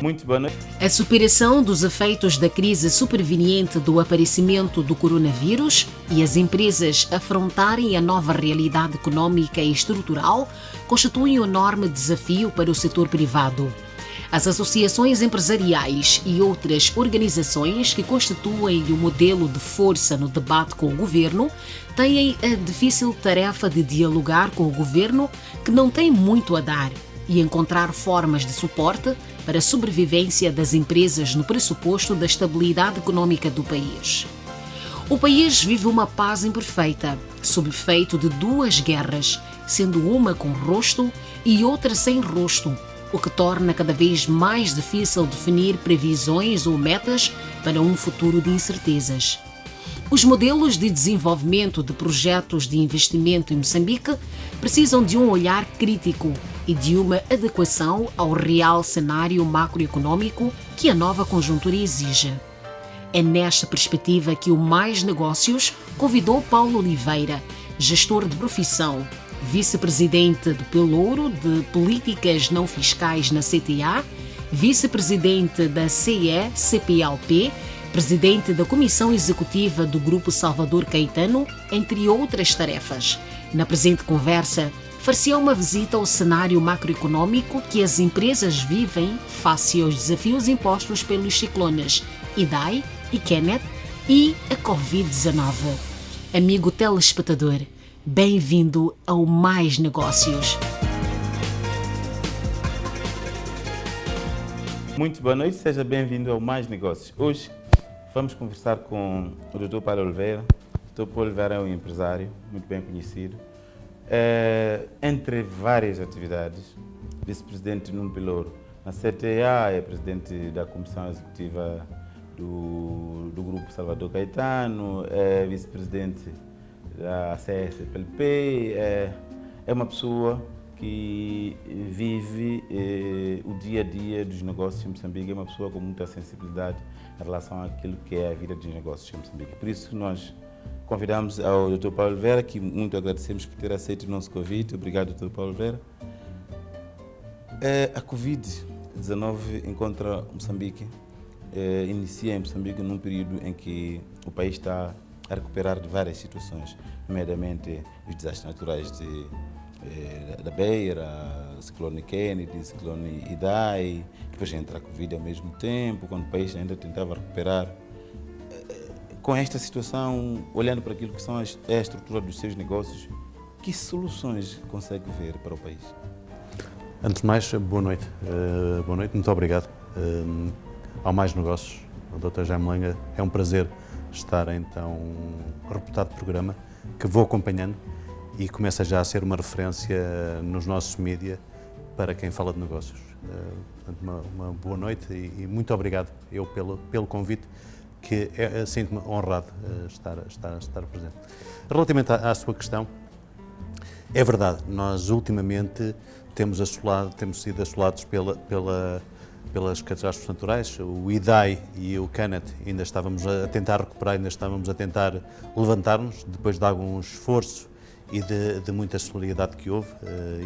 Muito boa noite. A superação dos efeitos da crise superveniente do aparecimento do coronavírus e as empresas afrontarem a nova realidade econômica e estrutural constituem um enorme desafio para o setor privado. As associações empresariais e outras organizações que constituem o modelo de força no debate com o governo têm a difícil tarefa de dialogar com o governo, que não tem muito a dar, e encontrar formas de suporte para a sobrevivência das empresas no pressuposto da estabilidade econômica do país. O país vive uma paz imperfeita, sob efeito de duas guerras, sendo uma com rosto e outra sem rosto, o que torna cada vez mais difícil definir previsões ou metas para um futuro de incertezas. Os modelos de desenvolvimento de projetos de investimento em Moçambique precisam de um olhar crítico e de uma adequação ao real cenário macroeconômico que a nova conjuntura exige. É nesta perspectiva que o Mais Negócios convidou Paulo Oliveira, gestor de profissão, vice-presidente do Pelouro de Políticas Não Fiscais na CTA, vice-presidente da CE-CPLP, presidente da Comissão Executiva do Grupo Salvador Caetano, entre outras tarefas. Na presente conversa, far-se-á uma visita ao cenário macroeconômico que as empresas vivem face aos desafios impostos pelos ciclones Idai e Kenneth e a Covid-19. Amigo telespectador, bem-vindo ao Mais Negócios. Muito boa noite, seja bem-vindo ao Mais Negócios. Hoje vamos conversar com o Dr. Paulo Oliveira. O Dr. Paulo Oliveira é um empresário muito bem conhecido. Entre várias atividades, vice-presidente Nuno Pelouro na CTA, é presidente da Comissão Executiva do Grupo Salvador Caetano, é vice-presidente da CSPLP, é uma pessoa que vive o dia a dia dos negócios em Moçambique, é uma pessoa com muita sensibilidade em relação àquilo que é a vida dos negócios em Moçambique. Por isso nós convidamos ao Dr. Paulo Oliveira, que muito agradecemos por ter aceito o nosso convite. Obrigado, Dr. Paulo Oliveira. A Covid-19 encontra Moçambique, inicia em Moçambique num período em que o país está a recuperar de várias situações, nomeadamente os desastres naturais da Beira, ciclone Kennedy, ciclone Idai, depois entra a Covid ao mesmo tempo, quando o país ainda tentava recuperar. Com esta situação, olhando para aquilo que é a estrutura dos seus negócios, que soluções consegue ver para o país? Antes de mais, boa noite. Boa noite, muito obrigado. Ao Mais Negócios, o Dr. Jaime Langa, é um prazer estar em tão reputado programa, que vou acompanhando e começa já a ser uma referência nos nossos mídia para quem fala de negócios. Portanto, uma boa noite e muito obrigado eu pelo convite, que sinto-me honrado estar presente. Relativamente à sua questão, é verdade, nós ultimamente temos sido assolados pelas catástrofes naturais. O Idai e o Kenneth ainda estávamos a tentar recuperar, ainda estávamos a tentar levantar-nos, depois de algum esforço e de muita solidariedade que houve,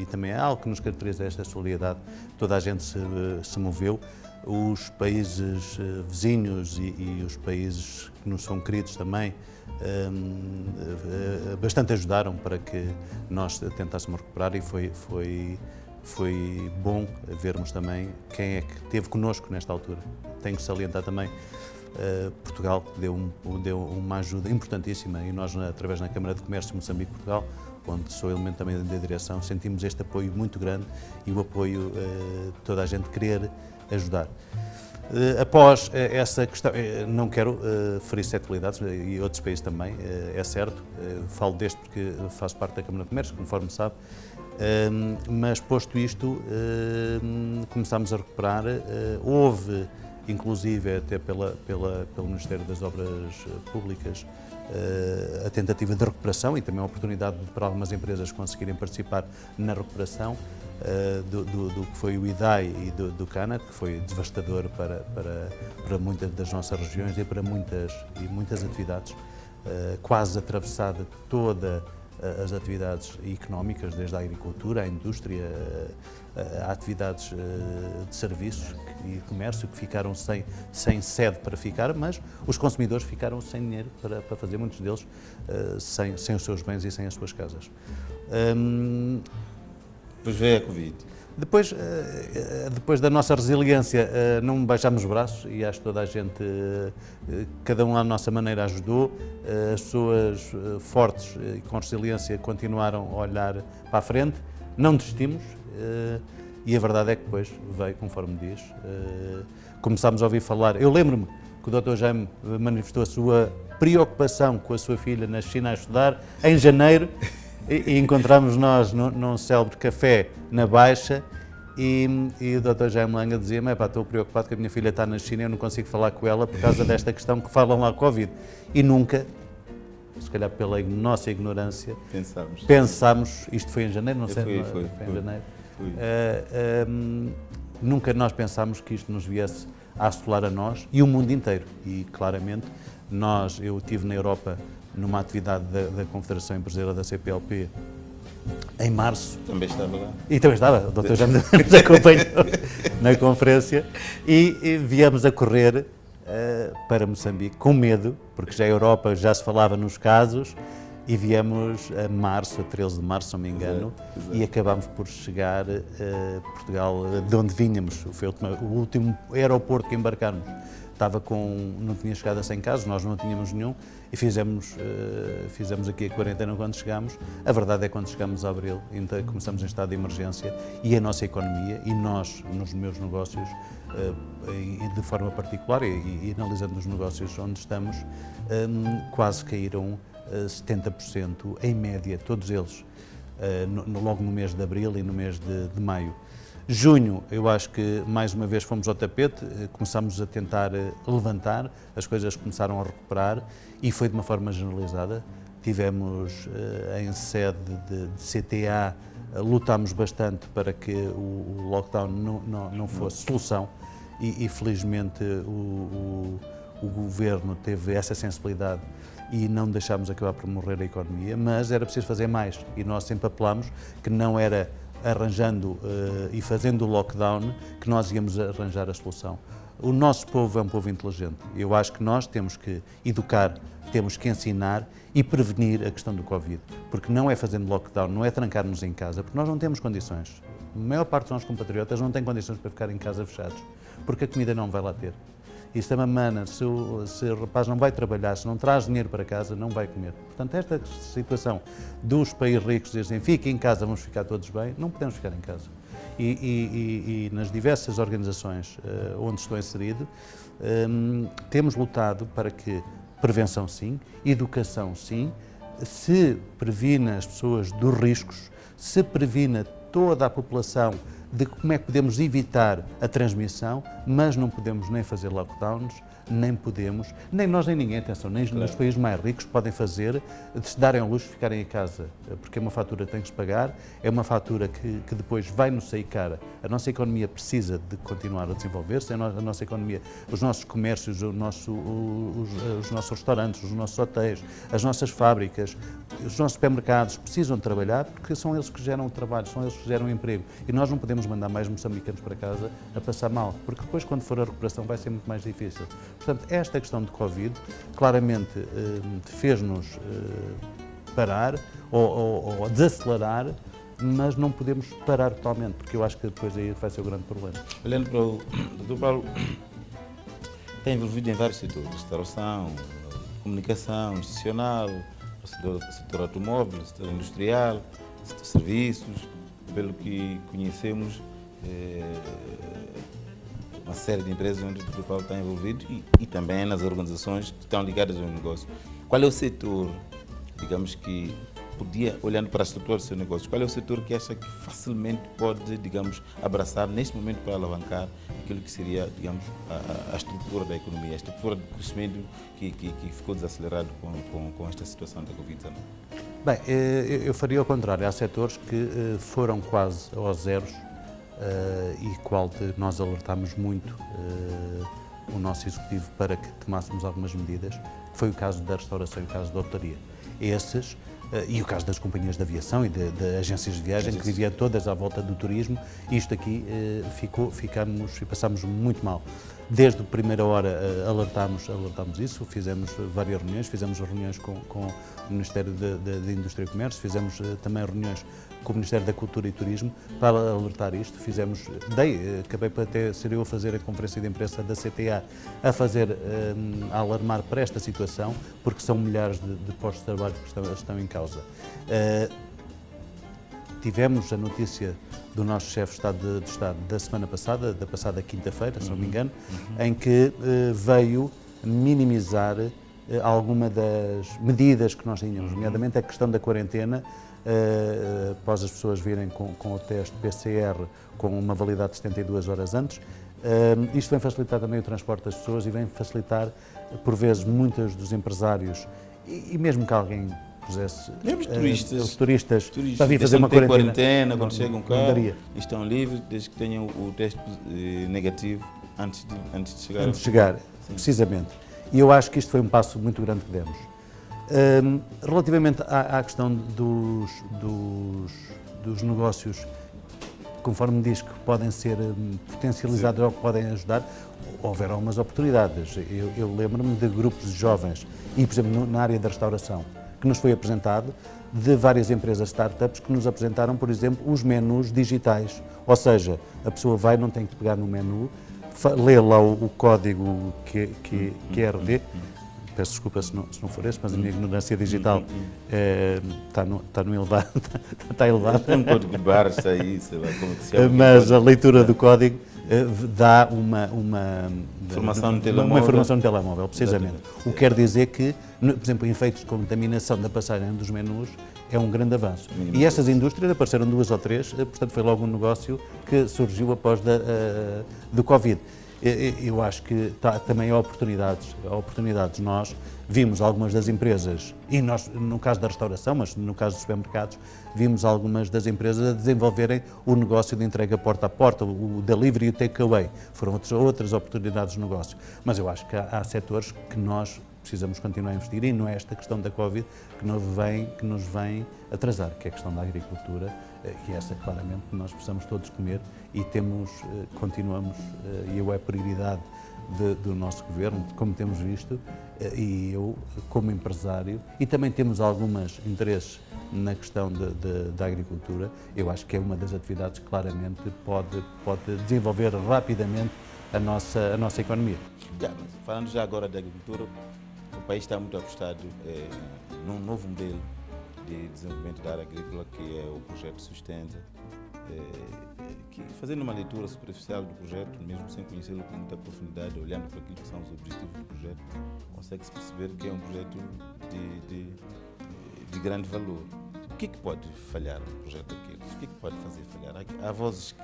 e também é algo que nos caracteriza esta solidariedade, toda a gente se moveu. Os países vizinhos e os países que nos são queridos também bastante ajudaram para que nós tentássemos recuperar, e foi bom vermos também quem é que esteve connosco nesta altura. Tenho que salientar também Portugal, que deu uma ajuda importantíssima, e nós, através da Câmara de Comércio de Moçambique-Portugal, onde sou elemento também da direção, sentimos este apoio muito grande e o apoio de toda a gente querer ajudar. Após essa questão, não quero ferir suscetibilidades, e outros países também, é certo, falo deste porque faço parte da Câmara de Comércio, conforme sabe, mas posto isto, começámos a recuperar, houve, inclusive até pelo Ministério das Obras Públicas, a tentativa de recuperação e também a oportunidade para algumas empresas conseguirem participar na recuperação do que foi o Idai e do Kenneth, que foi devastador para muitas das nossas regiões e para muitas atividades, quase atravessada toda as atividades económicas, desde a agricultura, a indústria, a atividades de serviços e de comércio, que ficaram sem sede para ficar, mas os consumidores ficaram sem dinheiro para fazer, muitos deles sem os seus bens e sem as suas casas. Depois veio a Covid. Depois da nossa resiliência, não baixámos os braços e acho que toda a gente, cada um à nossa maneira ajudou. As pessoas fortes e com resiliência continuaram a olhar para a frente, não desistimos e a verdade é que depois veio, conforme diz, começámos a ouvir falar. Eu lembro-me que o Dr. Jaime manifestou a sua preocupação com a sua filha na China a estudar em janeiro. E encontramos nós num célebre café na Baixa e o Dr. Jaime Langa dizia-me: estou preocupado que a minha filha está na China e eu não consigo falar com ela por causa desta questão que falam lá Covid. E nunca, se calhar pela nossa ignorância, pensámos, isto foi em janeiro, não sei, foi em janeiro, nunca nós pensámos que isto nos viesse a assolar a nós e o mundo inteiro. E claramente eu estive na Europa numa atividade da Confederação Empresarial da CPLP em março. Também estava lá. E também estava, o Dr. Jaime nos acompanhou na conferência e viemos a correr para Moçambique com medo, porque já a Europa já se falava nos casos, e viemos a março, a 13 de março, se não me engano, e acabámos por chegar a Portugal, de onde vínhamos. Foi o último aeroporto que embarcámos. Não tinha chegado a 100 casos, nós não tínhamos nenhum e fizemos aqui a quarentena quando chegámos. A verdade é que quando chegámos a abril, então começamos em estado de emergência e a nossa economia e nós, nos meus negócios, de forma particular e analisando os negócios onde estamos, quase caíram 70% em média, todos eles, logo no mês de abril e no mês de maio. Junho, eu acho que mais uma vez fomos ao tapete, começámos a tentar levantar, as coisas começaram a recuperar e foi de uma forma generalizada. Tivemos em sede de CTA, lutámos bastante para que o lockdown não fosse solução e felizmente o Governo teve essa sensibilidade e não deixámos acabar por morrer a economia, mas era preciso fazer mais e nós sempre apelámos que não era arranjando e fazendo o lockdown que nós íamos arranjar a solução. O nosso povo é um povo inteligente. Eu acho que nós temos que educar, temos que ensinar e prevenir a questão do Covid. Porque não é fazendo lockdown, não é trancar-nos em casa, porque nós não temos condições. A maior parte dos nossos compatriotas não tem condições para ficar em casa fechados, porque a comida não vai lá ter. E se a mamana, se o rapaz não vai trabalhar, se não traz dinheiro para casa, não vai comer. Portanto, esta situação dos países ricos dizem fiquem em casa, vamos ficar todos bem, não podemos ficar em casa. E nas diversas organizações onde estou inserido, temos lutado para que prevenção sim, educação sim, se previna as pessoas dos riscos, se previna toda a população de como é que podemos evitar a transmissão, mas não podemos nem fazer lockdowns, nem nós nem ninguém, atenção, nem nos países mais ricos podem fazer, de se darem ao luxo de ficarem em casa, porque é uma fatura que tem que se pagar, é uma fatura que depois vai nos sair cara. A nossa economia precisa de continuar a desenvolver-se, a nossa economia, os nossos comércios, os nossos restaurantes, os nossos hotéis, as nossas fábricas, os nossos supermercados precisam de trabalhar porque são eles que geram o trabalho, são eles que geram o emprego e nós não podemos mandar mais moçambicanos para casa a passar mal, porque depois quando for a recuperação vai ser muito mais difícil. Portanto, esta questão de Covid claramente fez-nos parar ou desacelerar, mas não podemos parar totalmente, porque eu acho que depois aí vai ser o grande problema. Olhando para o Dr. Paulo, está envolvido em vários setores, restauração, comunicação institucional, setor automóvel, setor industrial, setor serviços, pelo que conhecemos, uma série de empresas onde o Dr. Paulo está envolvido e também nas organizações que estão ligadas ao negócio. Qual é o setor, digamos que, olhando para a estrutura do seu negócio, qual é o setor que acha que facilmente pode, digamos, abraçar neste momento para alavancar aquilo que seria, digamos, a estrutura da economia, a estrutura do crescimento que ficou desacelerado com esta situação da Covid-19? Bem, eu faria ao contrário. Há setores que foram quase aos zeros e qual nós alertámos muito o nosso executivo para que tomássemos algumas medidas. Foi o caso da restauração e o caso da hotelaria. Esses e o caso das companhias de aviação e de agências de viagem, que viviam todas à volta do turismo, isto aqui ficámos e passámos muito mal. Desde a primeira hora alertámos isso, fizemos várias reuniões, fizemos reuniões com o Ministério da Indústria e Comércio, fizemos também reuniões com o Ministério da Cultura e Turismo para alertar isto. Acabei por até ser eu a fazer a conferência de imprensa da CTA, a alarmar para esta situação, porque são milhares de postos de trabalho que estão em causa. Tivemos a notícia do nosso chefe de Estado da passada quinta-feira, se não me engano, em que veio minimizar alguma das medidas que nós tínhamos, nomeadamente a questão da quarentena, após as pessoas virem com o teste PCR com uma validade de 72 horas antes. Isto vem facilitar também o transporte das pessoas e vem facilitar, por vezes, muitos dos empresários e mesmo que alguém pusesse... Mesmo os turistas para vir fazer uma uma quarentena quando chegam cá, daria. Estão livres desde que tenham o teste negativo antes de chegar. Antes de chegar, precisamente. E eu acho que isto foi um passo muito grande que demos. Relativamente à questão dos negócios, conforme diz, que podem ser potencializados ou que podem ajudar, houveram algumas oportunidades. Eu lembro-me de grupos de jovens, e por exemplo na área da restauração, que nos foi apresentado, de várias empresas startups que nos apresentaram, por exemplo, os menus digitais. Ou seja, a pessoa vai, não tem que pegar no menu, lê lá o código QRD, peço desculpa se não for esse, mas a minha ignorância digital está elevada. Um código de barras está aí, sei lá como que se chama. Mas a leitura do código dá uma informação no telemóvel. Uma informação no telemóvel, precisamente. O que quer dizer que, por exemplo, efeitos de contaminação da passagem dos menus é um grande avanço. E estas indústrias apareceram 2 ou 3, portanto foi logo um negócio que surgiu após do Covid. Eu acho que também há oportunidades. Nós vimos algumas das empresas, e nós, no caso da restauração, mas no caso dos supermercados, vimos algumas das empresas a desenvolverem o negócio de entrega porta a porta, o delivery e o takeaway. Foram outras oportunidades de negócio. Mas eu acho que há setores que nós precisamos continuar a investir, e não é esta questão da Covid que nos vem atrasar, que é a questão da agricultura, e essa claramente nós precisamos todos comer e continuamos, e é a prioridade do nosso governo, como temos visto, e eu como empresário, e também temos alguns interesses na questão da agricultura. Eu acho que é uma das atividades que claramente pode desenvolver rapidamente a nossa economia. Falando já agora da agricultura, o país está muito apostado num novo modelo de desenvolvimento da área agrícola, que é o projeto Sustenta. Fazendo uma leitura superficial do projeto, mesmo sem conhecê-lo com muita profundidade, olhando para aquilo que são os objetivos do projeto, consegue-se perceber que é um projeto de grande valor. O que pode falhar no projeto daqueles? O que pode fazer falhar? Há vozes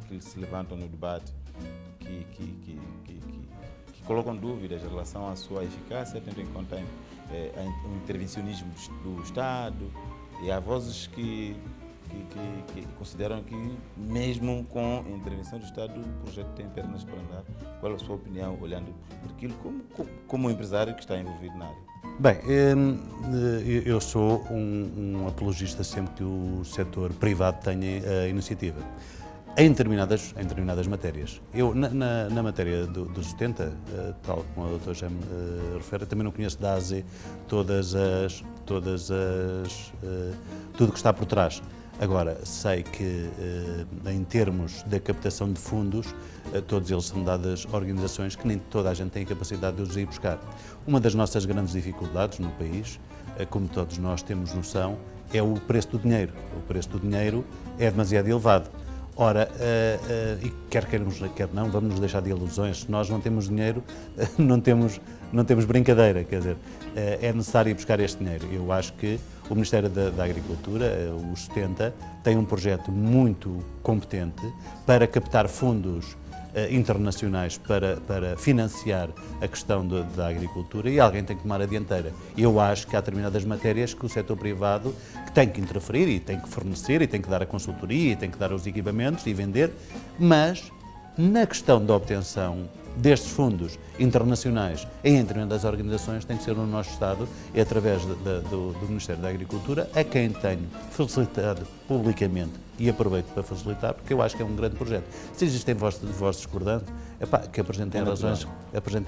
que se levantam no debate que colocam dúvidas em relação à sua eficácia, tendo em conta o intervencionismo do Estado, e há vozes que consideram que, mesmo com a intervenção do Estado, o projeto tem pernas para andar. Qual é a sua opinião, olhando por aquilo como empresário que está envolvido na área? Bem, eu sou um apologista sempre que o setor privado tenha a iniciativa. Em determinadas matérias. Eu, na matéria do Sustenta, tal como o Dr. já me refere, também não conheço da A a Z tudo o que está por trás. Agora, sei que em termos da captação de fundos, todos eles são dadas organizações que nem toda a gente tem a capacidade de os ir buscar. Uma das nossas grandes dificuldades no país, como todos nós temos noção, é o preço do dinheiro. O preço do dinheiro é demasiado elevado. Ora, e quer queiramos, quer não, vamos nos deixar de ilusões. Se nós não temos dinheiro, não temos brincadeira, quer dizer, é necessário ir buscar este dinheiro. Eu acho que o Ministério da Agricultura, o Sustenta, tem um projeto muito competente para captar fundos internacionais para financiar a questão da agricultura, e alguém tem que tomar a dianteira. Eu acho que há determinadas matérias que o setor privado que tem que interferir e tem que fornecer e tem que dar a consultoria e tem que dar os equipamentos e vender, mas na questão da obtenção destes fundos internacionais em detrimento das organizações, tem que ser o nosso Estado, e através do Ministério da Agricultura, a quem tenho facilitado publicamente, e aproveito para facilitar, porque eu acho que é um grande projeto. Se existem vozes discordantes, que apresentem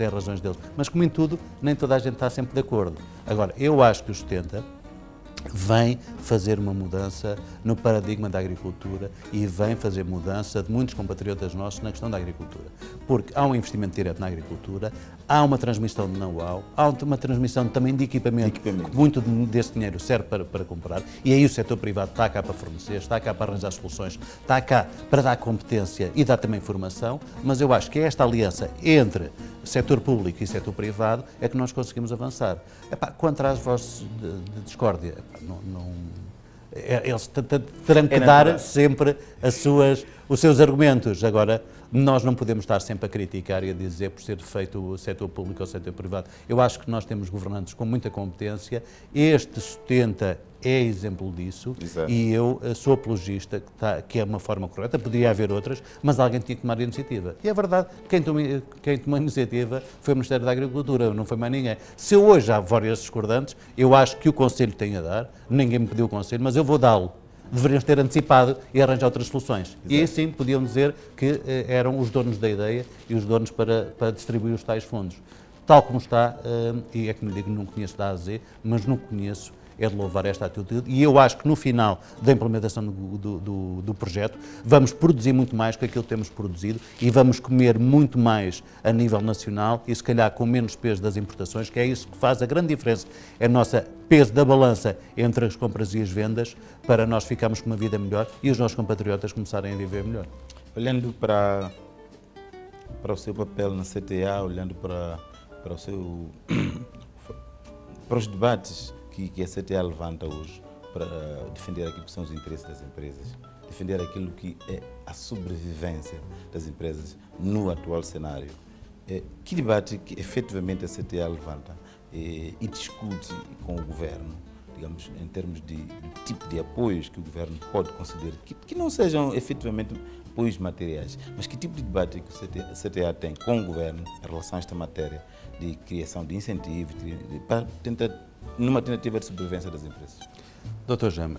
razões deles. Mas, como em tudo, nem toda a gente está sempre de acordo. Agora, eu acho que o 70 vem fazer uma mudança no paradigma da agricultura e vem fazer mudança de muitos compatriotas nossos na questão da agricultura. Porque há um investimento direto na agricultura, há uma transmissão de know-how, há uma transmissão também de equipamento. Muito desse dinheiro serve para comprar, e aí o setor privado está cá para fornecer, está cá para arranjar soluções, está cá para dar competência e dar também formação, mas eu acho que é esta aliança entre setor público e setor privado é que nós conseguimos avançar. Quanto às vozes de discórdia, eles terão que dar sempre os seus argumentos. Agora, nós não podemos estar sempre a criticar e a dizer por ser feito o setor público ou o setor privado. Eu acho que nós temos governantes com muita competência. Este 70 é exemplo disso. Exato. E eu sou apologista que é uma forma correta. Poderia haver outras, mas alguém tinha que tomar a iniciativa. E é verdade, quem tomou a iniciativa foi o Ministério da Agricultura, não foi mais ninguém. Se hoje há várias discordantes, eu acho que o Conselho tem a dar, ninguém me pediu o Conselho, mas eu vou dá-lo. Deveriam ter antecipado e arranjar outras soluções. Exato. E aí sim podiam dizer que eram os donos da ideia e os donos para distribuir os tais fundos. Tal como está, e é que me digo, não conheço da A a Z, mas não conheço, é de louvar esta atitude, e eu acho que no final da implementação do projeto vamos produzir muito mais que aquilo que temos produzido e vamos comer muito mais a nível nacional e se calhar com menos peso das importações, que é isso que faz a grande diferença, é o nosso peso da balança entre as compras e as vendas, para nós ficarmos com uma vida melhor e os nossos compatriotas começarem a viver melhor. Olhando para o seu papel na CTA, olhando para os debates que a CTA levanta hoje para defender aquilo que são os interesses das empresas, defender aquilo que é a sobrevivência das empresas no atual cenário. Que debate que efetivamente a CTA levanta e discute com o governo, digamos, em termos de tipo de apoios que o governo pode conceder, que não sejam efetivamente apoios materiais, mas que tipo de debate que a CTA tem com o governo em relação a esta matéria de criação de incentivos, para tentar numa tentativa de sobrevivência das empresas? Dr. Jame,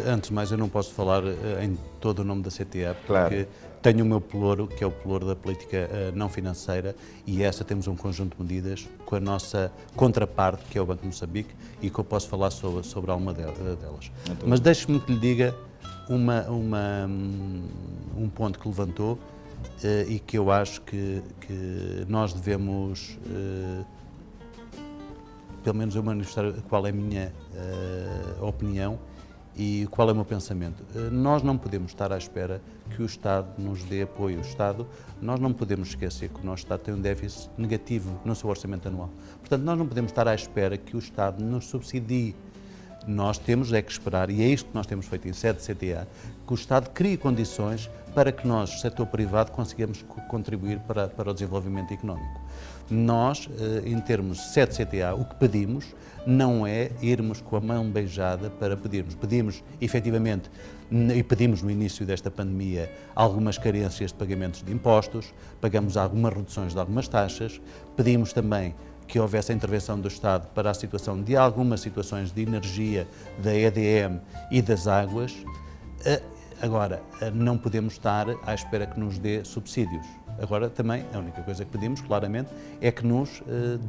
antes de mais eu não posso falar em todo o nome da CTA, porque claro, tenho o meu pelouro, que é o pelouro da política não financeira, e temos um conjunto de medidas com a nossa contraparte, que é o Banco de Moçambique, e que eu posso falar sobre alguma delas. Então, mas deixe-me que lhe diga um ponto que levantou e que eu acho que nós devemos... pelo menos eu manifestar qual é a minha opinião e qual é o meu pensamento. Nós não podemos estar à espera que o Estado nos dê apoio. O Estado, nós não podemos esquecer que o nosso Estado tem um déficit negativo no seu orçamento anual. Portanto, nós não podemos estar à espera que o Estado nos subsidie. Nós temos que esperar, e é isto que nós temos feito em sede CTA, que o Estado crie condições para que nós, setor privado, consigamos contribuir para o desenvolvimento económico. Nós, em termos de sede CTA, o que pedimos não é irmos com a mão beijada para pedirmos. Pedimos, efetivamente, e pedimos no início desta pandemia, algumas carências de pagamentos de impostos, pagamos algumas reduções de algumas taxas, pedimos também que houvesse a intervenção do Estado para a situação de algumas situações de energia, da EDM e das águas. Agora, não podemos estar à espera que nos dê subsídios. Agora, também, a única coisa que pedimos, claramente, é que nos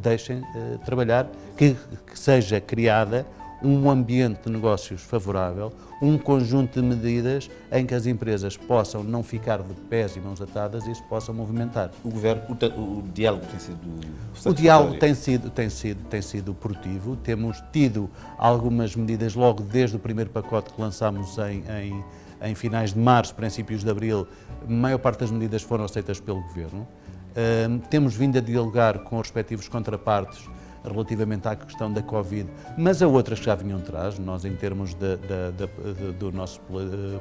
deixem trabalhar, que seja criada um ambiente de negócios favorável, um conjunto de medidas em que as empresas possam não ficar de pés e mãos atadas e se possam movimentar. O diálogo tem sido satisfatório? O diálogo tem sido produtivo. Temos tido algumas medidas logo desde o primeiro pacote que lançámos em finais de março, princípios de abril. A maior parte das medidas foram aceitas pelo Governo. Temos vindo a dialogar com os respectivos contrapartes relativamente à questão da Covid, mas a outras que já vinham atrás. Nós, em termos do nosso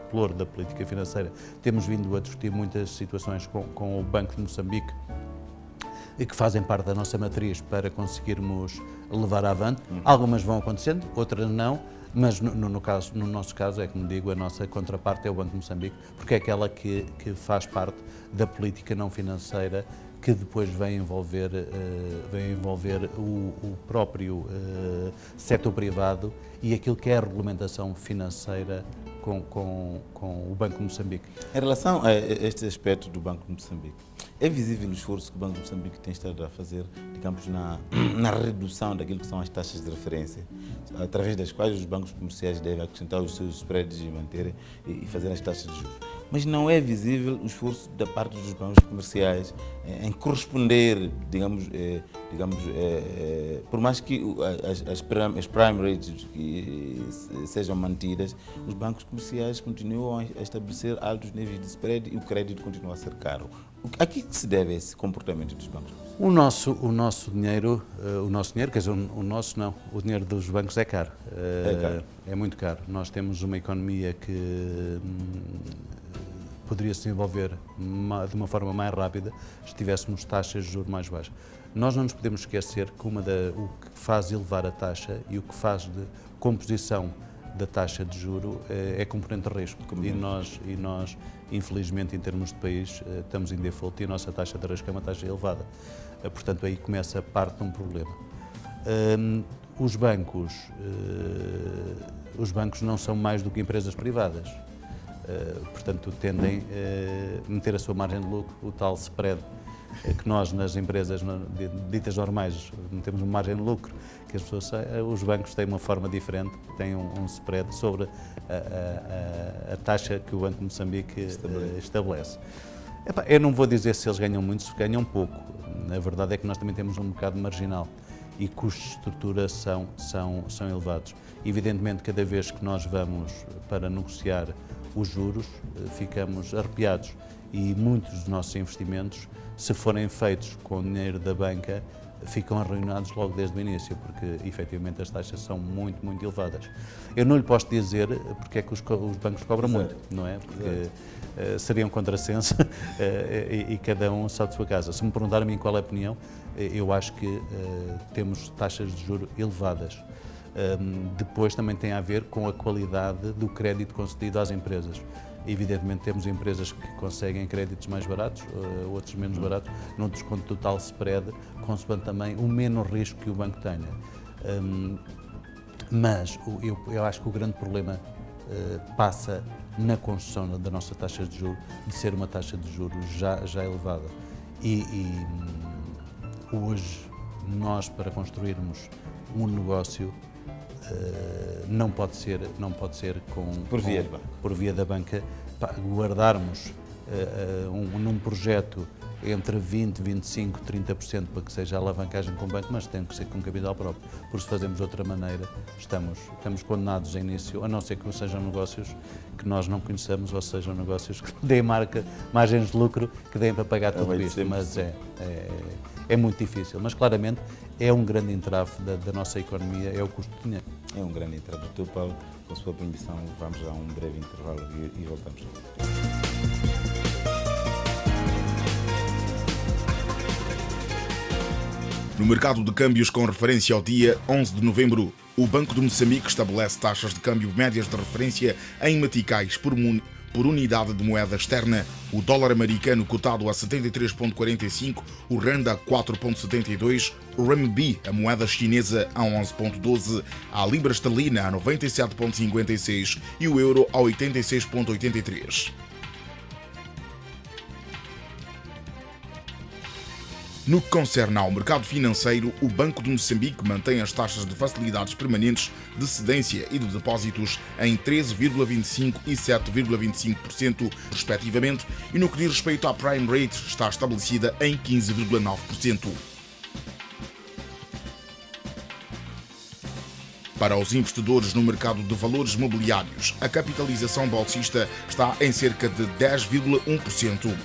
pelouro da política financeira, temos vindo a discutir muitas situações com o Banco de Moçambique que fazem parte da nossa matriz para conseguirmos levar avante. Algumas vão acontecendo, outras não, mas no nosso caso, é como digo, a nossa contraparte é o Banco de Moçambique, porque é aquela que faz parte da política não financeira que depois vem envolver o próprio setor privado e aquilo que é a regulamentação financeira com o Banco de Moçambique. Em relação a este aspecto do Banco de Moçambique, é visível o esforço que o Banco de Moçambique tem estado a fazer, digamos, na redução daquilo que são as taxas de referência, através das quais os bancos comerciais devem acrescentar os seus spreads e manterem e fazer as taxas de juros. Mas não é visível o esforço da parte dos bancos comerciais em corresponder, por mais que as prime rates sejam mantidas, os bancos comerciais continuam a estabelecer altos níveis de spread e o crédito continua a ser caro. A que se deve esse comportamento dos bancos? O nosso dinheiro, quer dizer, o dinheiro dos bancos é caro. É muito caro. Nós temos uma economia que poderia se desenvolver de uma forma mais rápida se tivéssemos taxas de juros mais baixas. Nós não nos podemos esquecer que o que faz elevar a taxa e o que faz de composição da taxa de juro é componente de risco. E nós, infelizmente, em termos de país, estamos em default e a nossa taxa de risco é uma taxa elevada. Portanto, aí começa parte de um problema. Os bancos não são mais do que empresas privadas. Portanto, tendem a meter a sua margem de lucro, o tal spread, que nós nas empresas ditas normais metemos uma margem de lucro, que os bancos têm uma forma diferente, têm um spread sobre a taxa que o Banco de Moçambique estabelece. Eu não vou dizer se eles ganham muito, se ganham pouco. A verdade é que nós também temos um mercado marginal e custos de estrutura são elevados. Evidentemente, cada vez que nós vamos para negociar os juros, ficamos arrepiados e muitos dos nossos investimentos, se forem feitos com dinheiro da banca, ficam arruinados logo desde o início, porque efetivamente as taxas são muito, muito elevadas. Eu não lhe posso dizer porque é que os bancos cobram muito, não é? Porque seria um contrassenso e cada um sabe de sua casa. Se me perguntar a mim qual é a opinião, eu acho que temos taxas de juros elevadas. Depois também tem a ver com a qualidade do crédito concedido às empresas. Evidentemente temos empresas que conseguem créditos mais baratos, outros menos baratos, num desconto total spread, consoante também o menos risco que o banco tenha. Mas eu acho que o grande problema passa na construção da nossa taxa de juros, de ser uma taxa de juros já elevada. E hoje nós, para construirmos um negócio, não pode ser por via da banca, guardarmos num projeto entre 20%, 25%, 30% para que seja a alavancagem com o banco, mas tem que ser com capital próprio, porque se fazemos de outra maneira estamos condenados a início, a não ser que sejam negócios que nós não conheçamos, ou sejam negócios que deem margens de lucro que deem para pagar tudo isto, mas é muito difícil, mas claramente é um grande entrave da nossa economia, é o custo do dinheiro. É um grande entrave. Doutor Paulo, com a sua permissão, vamos a um breve intervalo e voltamos. No mercado de câmbios com referência ao dia 11 de novembro, o Banco de Moçambique estabelece taxas de câmbio médias de referência em meticais por unidade de moeda externa. O dólar americano cotado a 73,45, o rand a 4,72, o renminbi, a moeda chinesa, a 11,12, a libra esterlina a 97,56 e o euro a 86,83. No que concerne ao mercado financeiro, o Banco de Moçambique mantém as taxas de facilidades permanentes de cedência e de depósitos em 13,25% e 7,25%, respectivamente, e no que diz respeito à prime rate, está estabelecida em 15,9%. Para os investidores no mercado de valores mobiliários, a capitalização bolsista está em cerca de 10,1%.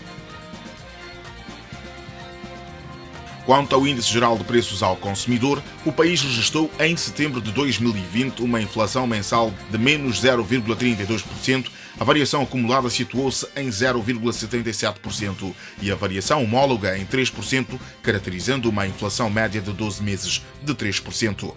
Quanto ao Índice Geral de Preços ao Consumidor, o país registrou em setembro de 2020 uma inflação mensal de menos 0,32%, a variação acumulada situou-se em 0,77% e a variação homóloga em 3%, caracterizando uma inflação média de 12 meses de 3%.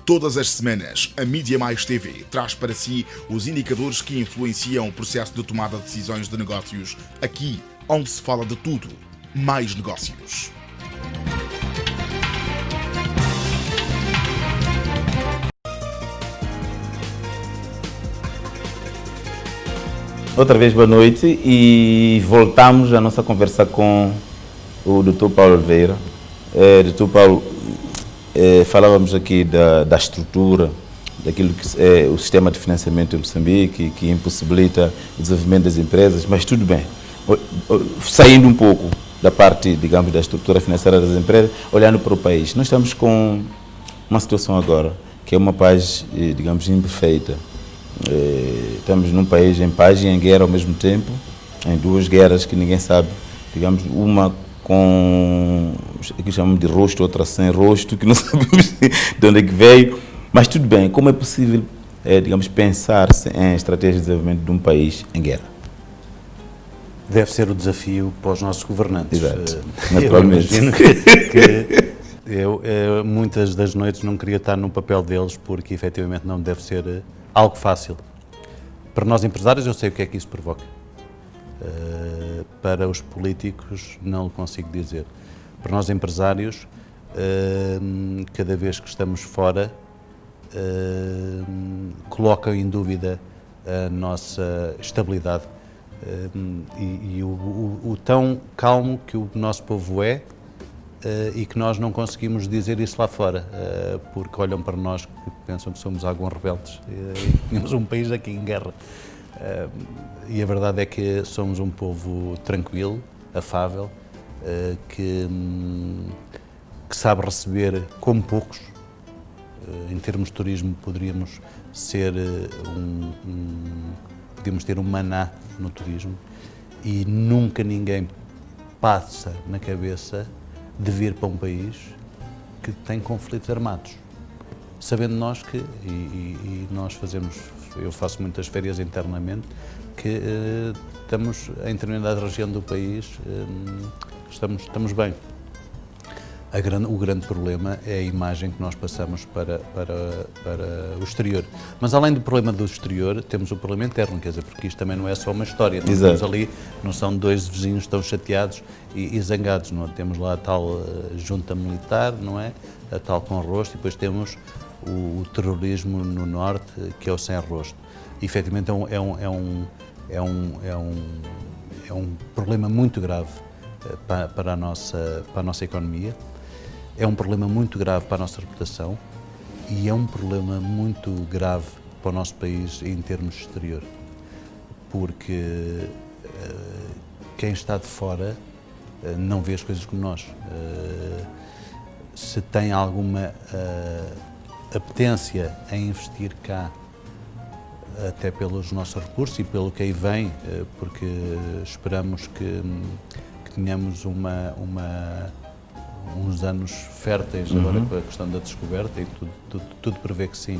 Todas as semanas, a Mídia Mais TV traz para si os indicadores que influenciam o processo de tomada de decisões de negócios, aqui onde se fala de tudo, mais negócios. Outra vez boa noite e voltamos à nossa conversa com o Dr. Paulo Oliveira. Dr. Paulo, falávamos aqui da estrutura, daquilo que é o sistema de financiamento em Moçambique, que impossibilita o desenvolvimento das empresas, mas tudo bem. Saindo um pouco da parte, digamos, da estrutura financeira das empresas, olhando para o país, nós estamos com uma situação agora que é uma paz, digamos, imperfeita. Estamos num país em paz e em guerra ao mesmo tempo, em duas guerras que ninguém sabe, digamos, uma com, que chamamos de rosto, outra sem rosto, que não sabemos de onde é que veio, mas tudo bem, como é possível, digamos, pensar em estratégia de desenvolvimento de um país em guerra? Deve ser o desafio para os nossos governantes. Exato, naturalmente. Eu imagino eu muitas das noites não queria estar no papel deles, porque efetivamente não deve ser algo fácil. Para nós empresários eu sei o que é que isso provoca. Para os políticos não o consigo dizer. Para nós empresários, cada vez que estamos fora, colocam em dúvida a nossa estabilidade e o tão calmo que o nosso povo é, e que nós não conseguimos dizer isso lá fora, porque olham para nós que pensam que somos alguns rebeldes e temos um país aqui em guerra. E a verdade é que somos um povo tranquilo, afável, que sabe receber como poucos. Em termos de turismo poderíamos ser podíamos ter um maná no turismo, e nunca ninguém passa na cabeça de vir para um país que tem conflitos armados, sabendo nós que, e nós fazemos, eu faço muitas férias internamente, que estamos em determinada região do país, estamos bem. O grande problema é a imagem que nós passamos para o exterior. Mas além do problema do exterior, temos o problema interno, quer dizer, porque isto também não é só uma história. Nós estamos ali, não são dois vizinhos tão chateados e zangados, não é? Temos lá a tal junta militar, não é? A tal com rosto, e depois temos o terrorismo no norte, que é o sem rosto. E, efetivamente é um problema muito grave para a nossa economia. É um problema muito grave para a nossa reputação e é um problema muito grave para o nosso país em termos de exterior, porque quem está de fora não vê as coisas como nós. Se tem alguma apetência em investir cá, até pelos nossos recursos e pelo que aí vem, porque esperamos que tenhamos uns anos férteis agora com a questão da descoberta, e tudo prevê que sim.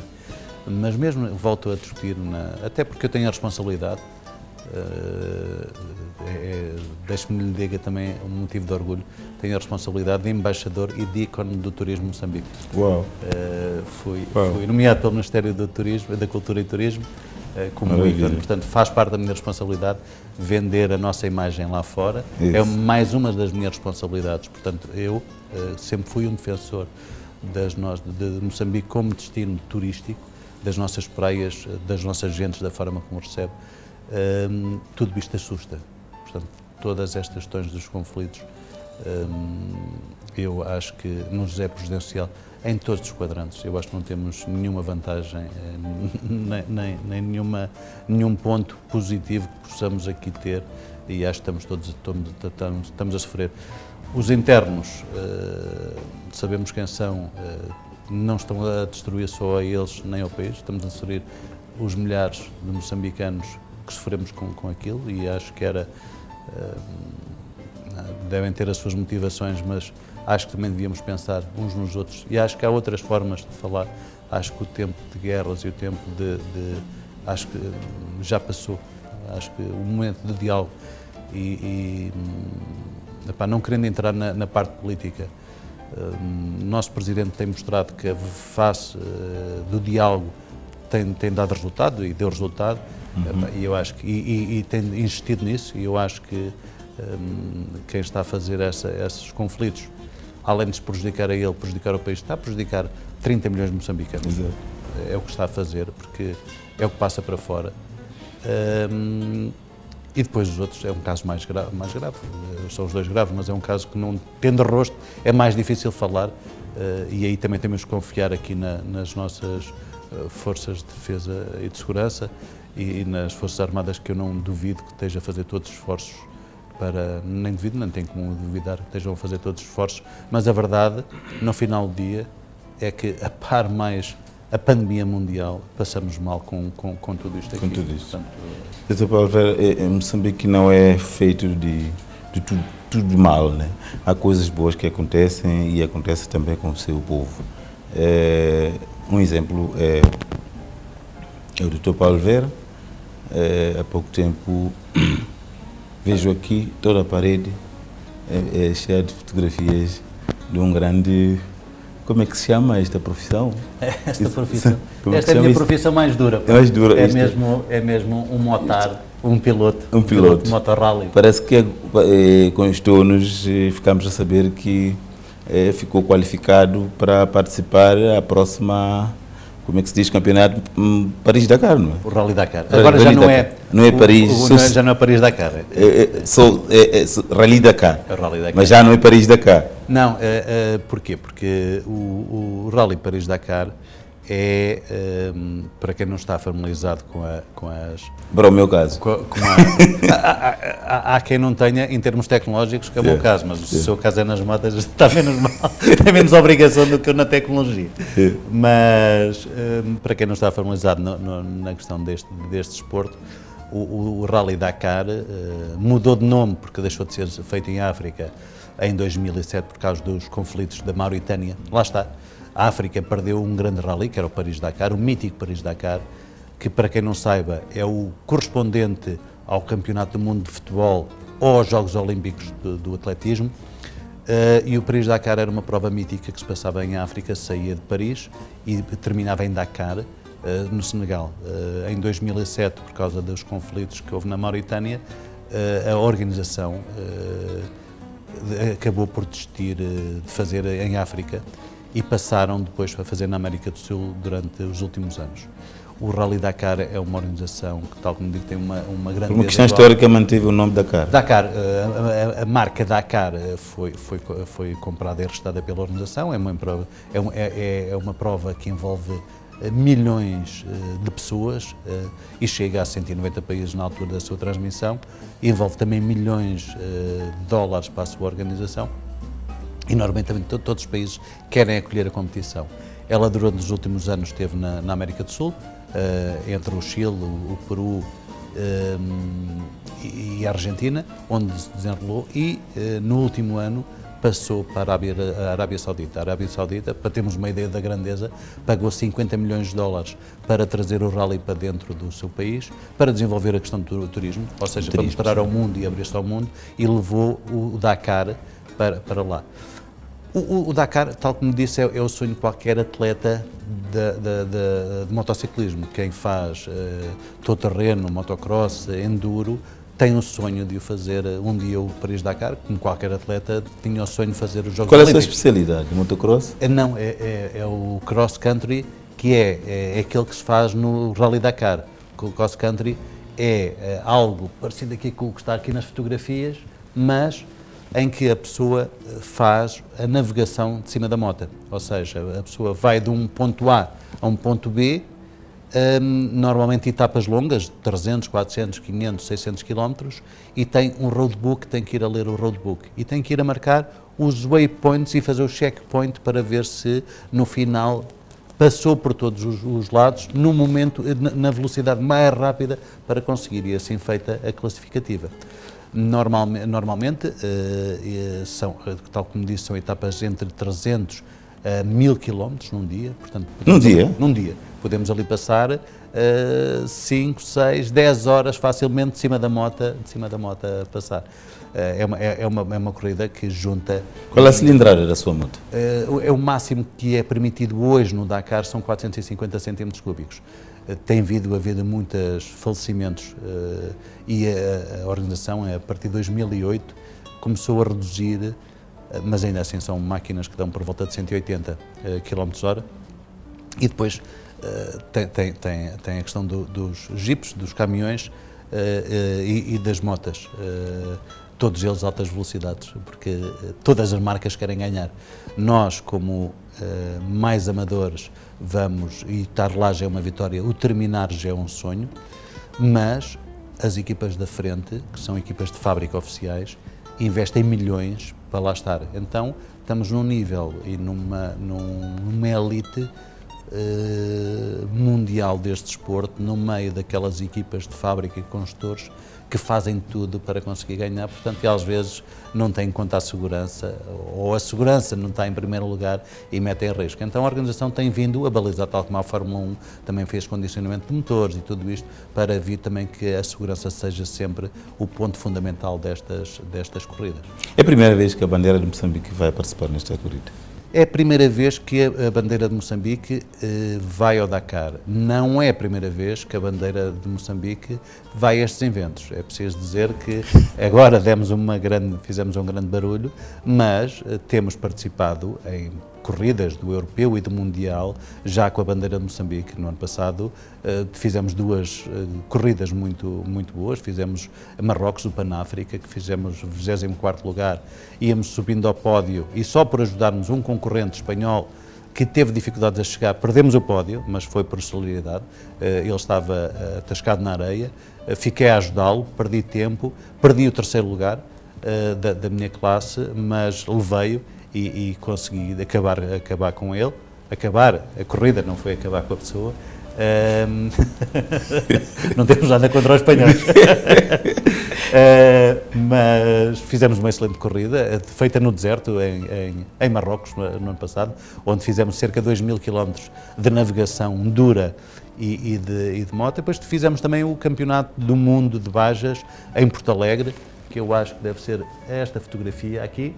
Mas mesmo volto a discutir, até porque eu tenho a responsabilidade, deixe-me lhe diga também um motivo de orgulho, tenho a responsabilidade de embaixador e de ícone do turismo de Moçambique. Uau. Fui nomeado pelo Ministério do Turismo, da Cultura e Turismo como ícone, portanto faz parte da minha responsabilidade vender a nossa imagem lá fora. Isso. É mais uma das minhas responsabilidades, portanto eu sempre fui um defensor de Moçambique como destino turístico, das nossas praias, das nossas gentes, da forma como recebe. Tudo isto assusta, portanto todas estas questões dos conflitos, eu acho que nos é prejudicial em todos os quadrantes. Eu acho que não temos nenhuma vantagem, nem nenhum ponto positivo que possamos aqui ter, e acho que estamos a sofrer. Os internos, sabemos quem são, não estão a destruir só a eles nem ao país, estamos a sofrer os milhares de moçambicanos que sofremos com aquilo, e acho que era devem ter as suas motivações, mas acho que também devíamos pensar uns nos outros. E acho que há outras formas de falar. Acho que o tempo de guerras e o tempo acho que já passou. Acho que o momento de diálogo não querendo entrar na parte política, o nosso Presidente tem mostrado que a face do diálogo tem dado resultado e deu resultado, e eu acho que, e tem insistido nisso, e eu acho que quem está a fazer esses conflitos, além de se prejudicar a ele, prejudicar o país, está a prejudicar 30 milhões de moçambicanos. Exato. É o que está a fazer, porque é o que passa para fora. E depois os outros é um caso mais grave, são os dois graves, mas é um caso que, não tendo rosto, é mais difícil falar, e aí também temos que confiar aqui nas nossas forças de defesa e de segurança e nas Forças Armadas, que eu não duvido que esteja a fazer todos os esforços nem duvido, não tenho como duvidar que estejam a fazer todos os esforços, mas a verdade, no final do dia, é que a par mais a pandemia mundial, passamos mal com tudo isto aqui. Com tudo isto. Doutor Paulo Oliveira, Moçambique não é feito de tudo de mal, né? Há coisas boas que acontecem e acontece também com o seu povo. Um exemplo é o doutor Paulo Oliveira. Há pouco tempo vejo aqui toda a parede cheia de fotografias de um grande... Como é que se chama esta profissão? Esta profissão. Esta é a minha profissão mais dura. É mais dura. É mesmo um motar, um piloto. Um piloto. De motorrally. Parece que com os tornos ficamos a saber que ficou qualificado para participar à próxima, como é que se diz, campeonato Paris-Dakar, não é? O Rally Dakar. Agora já não é... Não é Paris... Já não é Paris-Dakar. Rally Dakar. É o Rally Dakar. Mas já não é Paris-Dakar. Não, porquê? Porque o Rally Paris-Dakar para quem não está familiarizado com as... Para o meu caso. Há quem não tenha, em termos tecnológicos, que é o meu caso, mas se o seu caso é nas motas, está menos mal, tem menos obrigação do que eu na tecnologia. Mas, para quem não está familiarizado na questão deste desporto, o Rally Dakar mudou de nome, porque deixou de ser feito em África em 2007 por causa dos conflitos da Mauritânia. Lá está. A África perdeu um grande rally, que era o Paris-Dakar, o mítico Paris-Dakar, que, para quem não saiba, é o correspondente ao Campeonato do Mundo de Futebol ou aos Jogos Olímpicos do atletismo. E o Paris-Dakar era uma prova mítica que se passava em África, saía de Paris e terminava em Dakar, no Senegal. Em 2007, por causa dos conflitos que houve na Mauritânia, a organização acabou por desistir de fazer em África e passaram depois a fazer na América do Sul durante os últimos anos. O Rally Dakar é uma organização que, tal como digo, tem uma grande... Por uma questão histórica, manteve o nome Dakar. Dakar, a marca Dakar foi comprada e registada pela organização, é uma prova que envolve milhões de pessoas e chega a 190 países na altura da sua transmissão, envolve também milhões de dólares para a sua organização. E normalmente também todos os países querem acolher a competição. Ela durante os últimos anos esteve na América do Sul, entre o Chile, o Peru e a Argentina, onde se desenrolou, e no último ano passou para a Arábia Saudita. A Arábia Saudita, para termos uma ideia da grandeza, pagou 50 milhões de dólares para trazer o rally para dentro do seu país, para desenvolver a questão do turismo, ou seja, para mostrar ao mundo e abrir-se ao mundo, e levou o Dakar para lá. O Dakar, tal como disse, é o sonho de qualquer atleta de motociclismo. Quem faz todo terreno, motocross, enduro, tem o sonho de o fazer um dia o Paris-Dakar, como qualquer atleta tinha o sonho de fazer os Jogos Qual é a Olímpicos. sua especialidade? Motocross? Não, é o cross country, que é aquele que se faz no Rally Dakar. O cross country é algo parecido aqui com o que está aqui nas fotografias, mas em que a pessoa faz a navegação de cima da moto. Ou seja, a pessoa vai de um ponto A a um ponto B, normalmente etapas longas, de 300, 400, 500, 600 quilómetros, e tem um roadbook, tem que ir a ler o roadbook. E tem que ir a marcar os waypoints e fazer o checkpoint para ver se, no final, passou por todos os lados, no momento, na velocidade mais rápida para conseguir, e assim feita a classificativa. Normalmente são, tal como disse, são etapas entre 300 a 1000 km num dia. Portanto, Num dia? Num dia. Podemos ali passar 5, 6, 10 horas facilmente de cima da moto a passar. É uma corrida que junta... Qual é a cilindrada da sua moto? É o máximo que é permitido hoje no Dakar, são 450 centímetros cúbicos. Tem havido muitos falecimentos e a organização, a partir de 2008, começou a reduzir, mas ainda assim são máquinas que dão por volta de 180 km/h. E depois tem a questão dos jipes, dos caminhões e das motas. Todos eles altas velocidades, porque todas as marcas querem ganhar. Nós, como mais amadores, vamos, e estar lá já é uma vitória, o terminar já é um sonho, mas as equipas da frente, que são equipas de fábrica oficiais, investem milhões para lá estar. Então, estamos num nível e numa elite mundial deste desporto, no meio daquelas equipas de fábrica e construtores que fazem tudo para conseguir ganhar, portanto, e às vezes não têm em conta a segurança, ou a segurança não está em primeiro lugar e metem em risco. Então a organização tem vindo a balizar, tal como a Fórmula 1 também fez condicionamento de motores e tudo isto, para vir também que a segurança seja sempre o ponto fundamental destas corridas. É a primeira vez que a bandeira de Moçambique vai participar nesta corrida? É a primeira vez que a bandeira de Moçambique vai ao Dakar. Não é a primeira vez que a bandeira de Moçambique vai a estes eventos. É preciso dizer que agora fizemos um grande barulho, mas temos participado em corridas do europeu e do mundial, já com a bandeira de Moçambique. No ano passado fizemos 2 corridas muito boas, fizemos a Marrocos, o Pan-África, que fizemos 24º lugar, íamos subindo ao pódio e só por ajudarmos um concorrente espanhol que teve dificuldades a chegar, perdemos o pódio, mas foi por solidariedade, ele estava atascado na areia, fiquei a ajudá-lo, perdi tempo, perdi o 3º lugar da minha classe, mas levei-o e consegui acabar com ele, a corrida, não foi acabar com a pessoa. Não temos nada contra os espanhóis. Mas fizemos uma excelente corrida, feita no deserto, em Marrocos, no ano passado, onde fizemos cerca de 2000 km de navegação dura e de moto. Depois fizemos também o Campeonato do Mundo de Bajas em Porto Alegre, que eu acho que deve ser esta fotografia aqui,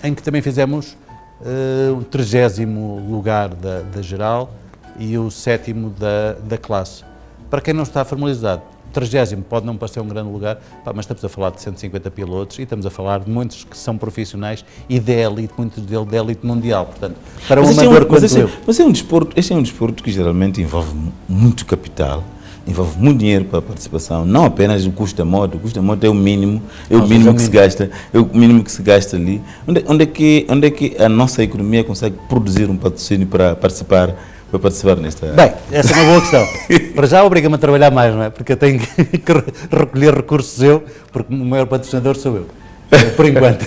em que também fizemos o 30º lugar da geral e o 7º da classe. Para quem não está formalizado, 30º pode não parecer um grande lugar, mas estamos a falar de 150 pilotos e estamos a falar de muitos que são profissionais e de elite, muitos deles de elite mundial, portanto, para um amador quanto eu. Mas este é um desporto que geralmente envolve muito capital, envolve muito dinheiro para a participação, não apenas o custo da moto. O custo da moto é o mínimo, que se gasta ali. Onde é que a nossa economia consegue produzir um patrocínio para participar nesta... Bem, essa é uma boa questão. Para já obriga-me a trabalhar mais, não é? Porque eu tenho que recolher recursos porque o maior patrocinador sou eu, por enquanto.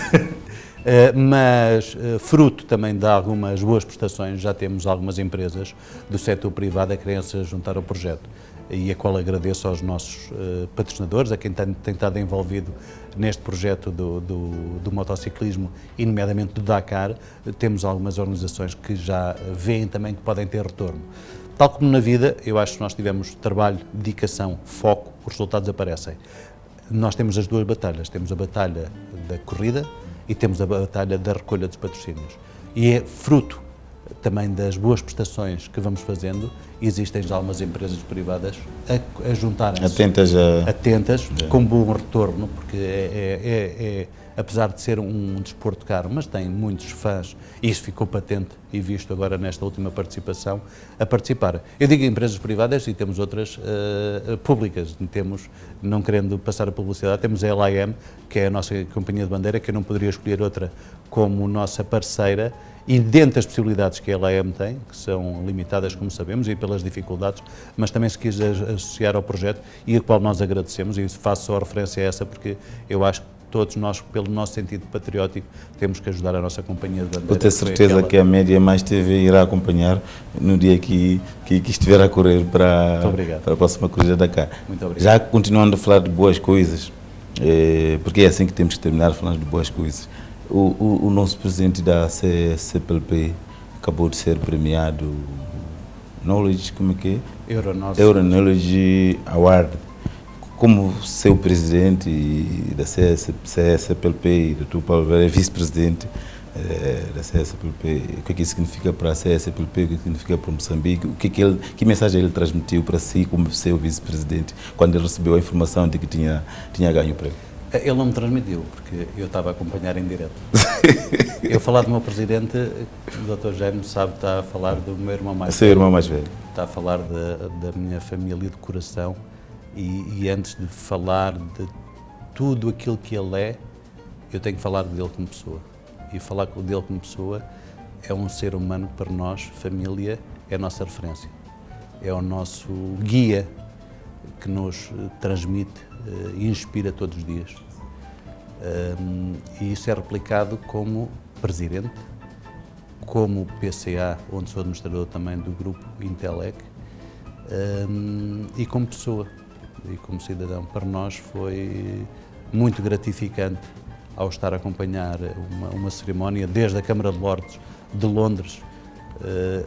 Mas fruto também de algumas boas prestações, já temos algumas empresas do setor privado a quererem se juntar ao projeto, e a qual agradeço aos nossos patrocinadores, a quem tem estado envolvido neste projeto do motociclismo e nomeadamente do Dakar. Temos algumas organizações que já veem também que podem ter retorno. Tal como na vida, eu acho que se nós tivermos trabalho, dedicação, foco, os resultados aparecem. Nós temos as 2 batalhas, temos a batalha da corrida e temos a batalha da recolha dos patrocínios. E é fruto também das boas prestações que vamos fazendo, existem já algumas empresas privadas a juntarem-se. Atentas, com bom retorno, porque apesar de ser um desporto caro, mas tem muitos fãs, e isso ficou patente e visto agora nesta última participação, a participar. Eu digo empresas privadas e temos outras públicas, não querendo passar a publicidade, temos a LAM, que é a nossa companhia de bandeira, que eu não poderia escolher outra como nossa parceira, e dentro das possibilidades que a LAM tem, que são limitadas, como sabemos, e pelas dificuldades, mas também se quis associar ao projeto, e a qual nós agradecemos, e faço só referência a essa, porque eu acho todos nós, pelo nosso sentido patriótico, temos que ajudar a nossa companhia de bandeira. Eu tenho certeza que a Média Mais TV irá acompanhar no dia que estiver a correr para a próxima corrida da Dakar. Muito obrigado. Já continuando a falar de boas coisas, porque é assim que temos que terminar falando de boas coisas. O nosso presidente da CPLP acabou de ser premiado Knowledge, como é que é? Euroknowledge Award. Como seu presidente da CPLP e do Dr. Paulo Oliveira, vice-presidente da CPLP, o que é que isso significa para a CPLP, o que significa para Moçambique, que mensagem ele transmitiu para si como seu vice-presidente quando ele recebeu a informação de que tinha ganho o prémio? Ele não me transmitiu, porque eu estava a acompanhar em direto. Eu falar do meu presidente, o Dr. Jaime sabe, está a falar do meu irmão mais velho. Seu irmão mais velho. Está a falar da minha família de coração. E antes de falar de tudo aquilo que ele é, eu tenho que falar dele como pessoa. E falar dele como pessoa é um ser humano que para nós, família, é a nossa referência. É o nosso guia que nos transmite e inspira todos os dias. E isso é replicado como presidente, como PCA, onde sou administrador também do grupo Intelec, e como pessoa. E como cidadão, para nós foi muito gratificante ao estar a acompanhar uma cerimónia desde a Câmara de Lordes de Londres,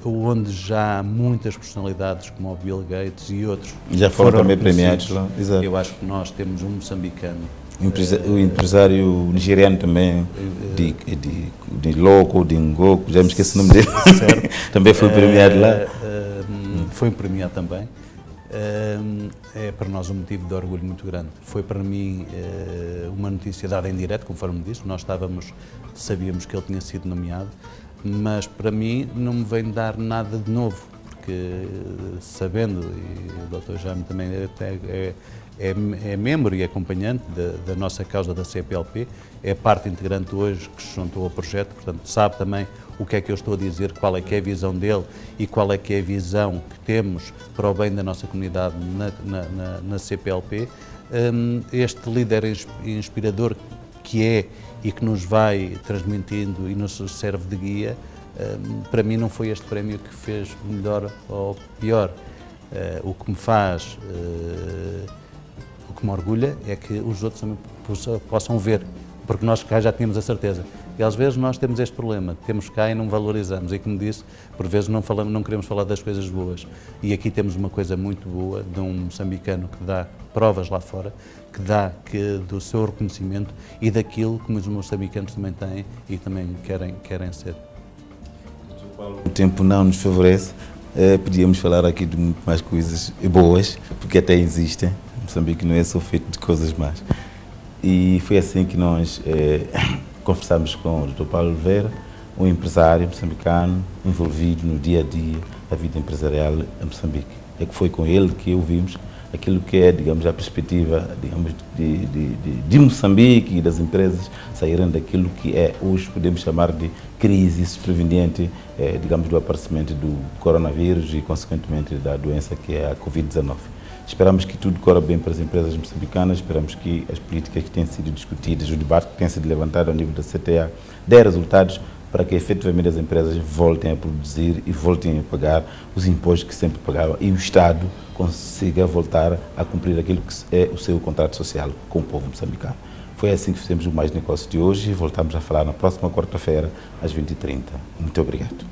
onde já muitas personalidades como o Bill Gates e outros já foram também premiados lá. Exato. Eu acho que nós temos um moçambicano. O empresário nigeriano também, de Loco, de Ngoco, já me esqueci o nome dele, também foi premiado lá. Foi premiado também. É para nós um motivo de orgulho muito grande. Foi para mim uma notícia dada em direto, conforme disse, nós sabíamos que ele tinha sido nomeado, mas para mim não me vem dar nada de novo, porque sabendo, e o Dr. Jaime também é membro e acompanhante da nossa causa da CPLP, é parte integrante hoje que se juntou ao projeto, portanto sabe também o que é que eu estou a dizer, qual é que é a visão dele e qual é que é a visão que temos para o bem da nossa comunidade na CPLP. Este líder inspirador que é e que nos vai transmitindo e nos serve de guia, para mim não foi este prémio que fez melhor ou pior. O que me faz, o que me orgulha é que os outros também possam ver, porque nós cá já tínhamos a certeza. E às vezes nós temos este problema, temos cá e não valorizamos, e como disse, por vezes não queremos falar das coisas boas. E aqui temos uma coisa muito boa de um moçambicano que dá provas lá fora, que dá do seu reconhecimento e daquilo que os moçambicanos também têm e também querem ser. O tempo não nos favorece, podíamos falar aqui de muito mais coisas boas, porque até existem. Moçambique não é só feito de coisas más. E foi assim que nós conversamos com o Dr. Paulo Oliveira, um empresário moçambicano envolvido no dia a dia da vida empresarial em Moçambique. É que foi com ele que ouvimos aquilo que é, digamos, a perspectiva, digamos, de Moçambique e das empresas saírem daquilo que é hoje podemos chamar de crise superveniente, digamos, do aparecimento do coronavírus e, consequentemente, da doença que é a Covid-19. Esperamos que tudo corra bem para as empresas moçambicanas, esperamos que as políticas que têm sido discutidas, o debate que tem sido levantado ao nível da CTA, dê resultados para que efetivamente as empresas voltem a produzir e voltem a pagar os impostos que sempre pagavam e o Estado consiga voltar a cumprir aquilo que é o seu contrato social com o povo moçambicano. Foi assim que fizemos o Mais Negócio de hoje e voltamos a falar na próxima quarta-feira, às 20h30. Muito obrigado.